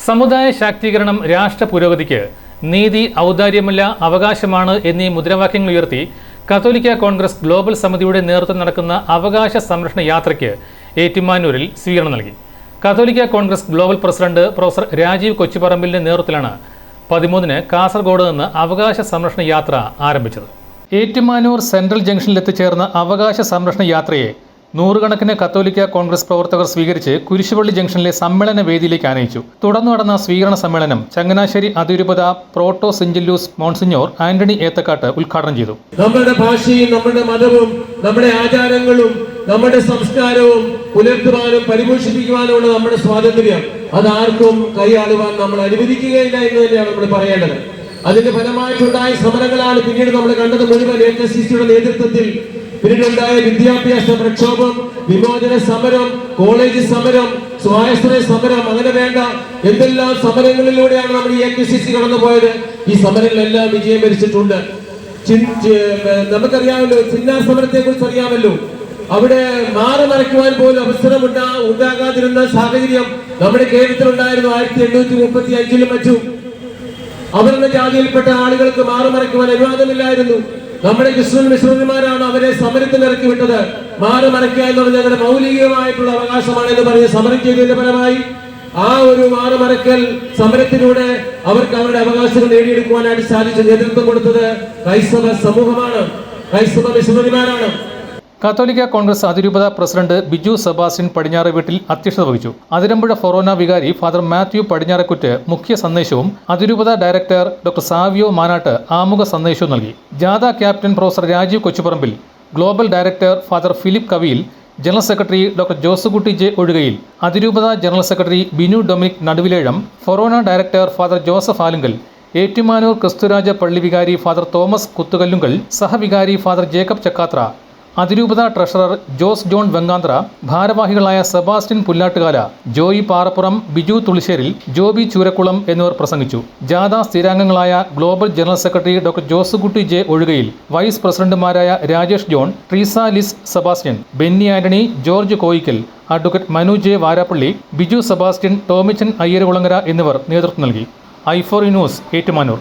സമുദായ ശാക്തീകരണം രാഷ്ട്ര പുരോഗതിക്ക് നീതി ഔദാര്യമല്ല അവകാശമാണ് എന്നീ മുദ്രാവാക്യങ്ങൾ ഉയർത്തി കത്തോലിക്ക കോൺഗ്രസ് ഗ്ലോബൽ സമിതിയുടെ നേതൃത്വം നടക്കുന്ന അവകാശ സംരക്ഷണ യാത്രയ്ക്ക് ഏറ്റുമാനൂരിൽ സ്വീകരണം നൽകി. കത്തോലിക്ക Congress global president professor Rajeev കൊച്ചുപറമ്പിലിന്റെ നേതൃത്വത്തിലാണ് 13-ന് കാസർഗോഡ് നിന്ന് അവകാശ സംരക്ഷണ യാത്ര ആരംഭിച്ചത്. ഏറ്റുമാനൂർ സെൻട്രൽ ജംഗ്ഷനിൽ എത്തിച്ചേർന്ന അവകാശ സംരക്ഷണ യാത്രയെ നൂറുകണക്കിന് കത്തോലിക്ക കോൺഗ്രസ് പ്രവർത്തകർ സ്വീകരിച്ച് കുരിശുപള്ളി ജംഗ്ഷനിലെ സമ്മേളന വേദിയിലേക്ക് ആനയിച്ചു. തുടർന്ന് നടന്ന സ്വീകരണ സമ്മേളനം ചങ്ങനാശ്ശേരി അതിരൂപത പ്രോട്ടോ സെഞ്ചില്ലൂസ് മോൺസിഞ്ഞോർ ആന്റണി ഏത്തക്കാട്ട് ഉദ്ഘാടനം ചെയ്തു. നമ്മുടെ ഭാഷയും നമ്മുടെ മതവും നമ്മുടെ ആചാരങ്ങളും നമ്മുടെ സംസ്കാരവും പുലർത്തുവാനും പരിപോഷിപ്പിക്കുവാനുമുള്ള നമ്മുടെ സ്വാതന്ത്ര്യം അതാർക്കും കൈയാളുവാൻ നമ്മൾ അനുവദിക്കുകയില്ല എന്ന് തന്നെയാണ് നമ്മൾ പറയേണ്ടത്. അതിന്റെ ഫലമായിട്ടുണ്ടായ സമരങ്ങളാണ് പിന്നീട് നമ്മൾ കണ്ടത്. മുഴുവൻ AKCCയുടെ നേതൃത്വത്തിൽ പിന്നീടുണ്ടായ വിദ്യാഭ്യാസ പ്രക്ഷോഭം, വിമോചന സമരം, കോളേജ് സമരം, സ്വാശ്രയ സമരം, അങ്ങനെ വേണ്ട എന്തെല്ലാം സമരങ്ങളിലൂടെയാണ് നമ്മൾ ഈ AKCC കടന്നുപോയത്. ഈ സമരങ്ങളെല്ലാം വിജയം വരിച്ചിട്ടുണ്ട്. നമുക്കറിയാമല്ലോ, ചിന്നാർ സമരത്തെ കുറിച്ച് അറിയാമല്ലോ. അവിടെ മാറി മറയ്ക്കുവാൻ പോലും അവസരം ഉണ്ടാകാതിരുന്ന സാഹചര്യം നമ്മുടെ കേരളത്തിലുണ്ടായിരുന്നു. 1835-ലും മറ്റും അവരുടെ ജാതിയിൽപ്പെട്ട ആളുകൾക്ക് മാറി മറയ്ക്കുവാൻ അനുവാദമില്ലായിരുന്നു. നമ്മുടെ ക്രിസ്ത്യൻ മിഷണറിമാരാണ് അവരെ സമരത്തിൽ ഇറക്കി വിട്ടത്. മാറി മറയ്ക്കുക എന്നുള്ളത് ഞങ്ങളുടെ മൗലികമായിട്ടുള്ള അവകാശമാണ് എന്ന് പറഞ്ഞ് സമരം ചെയ്തതിന്റെ ഫലമായി ആ ഒരു മാറി മറയ്ക്കൽ സമരത്തിലൂടെ അവർക്ക് അവരുടെ അവകാശങ്ങൾ നേടിയെടുക്കുവാനായിട്ട് സാധിച്ചു. നേതൃത്വം കൊടുത്തത് ക്രൈസ്തവ സമൂഹമാണ്, ക്രൈസ്തവ മിഷണറിമാരാണ്. കത്തോലിക്ക കോൺഗ്രസ് അതിരൂപത പ്രസിഡന്റ് ബിജു സെബാസ്റ്റ്യൻ പടിഞ്ഞാറ് വീട്ടിൽ അധ്യക്ഷത വഹിച്ചു. അതിരമ്പുഴ ഫൊറോന വികാരി ഫാദർ മാത്യു പടിഞ്ഞാറക്കുറ്റ് മുഖ്യ സന്ദേശവും അതിരൂപത ഡയറക്ടർ ഡോക്ടർ സാവിയോ മാനാട്ട് ആമുഖ സന്ദേശവും നൽകി. ജാഥ captain professor Rajeev Kochuparambil, global director father Philip Kaviyil, general secretary doctor Josekutty J Ozhukayil, അതിരൂപത general secretary Binu Dominic Naduvilezham, ഫൊറോന director father Joseph Alunkal, Ettumanoor Christuraja പള്ളി വികാരി ഫാദർ തോമസ് കുത്തുകല്ലുങ്കൽ, സഹവികാരി ഫാദർ ജേക്കബ് ചക്കാത്ര, അതിരൂപത ട്രഷറർ ജോസ് ജോൺ വെങ്ങാന്ത്ര, ഭാരവാഹികളായ സെബാസ്റ്റ്യൻ പുല്ലാട്ടുകാല, ജോയി പാറപ്പുറം, ബിജു തുളിശ്ശേരിൽ, ജോബി ചൂരക്കുളം എന്നിവർ പ്രസംഗിച്ചു. ജാഥ സ്ഥിരാംഗങ്ങളായ global general secretary doctor Josekutty J Ozhukayil, vice പ്രസിഡന്റുമാരായ Rajesh John, Treesa Liz Sebastian, Benny Antony, George Koyickal, advocate Manu J Varappally, Biju Sebastian, Tomichan Ayyarukulangara എന്നിവർ നേതൃത്വം നൽകി. i4 news Ettumanoor.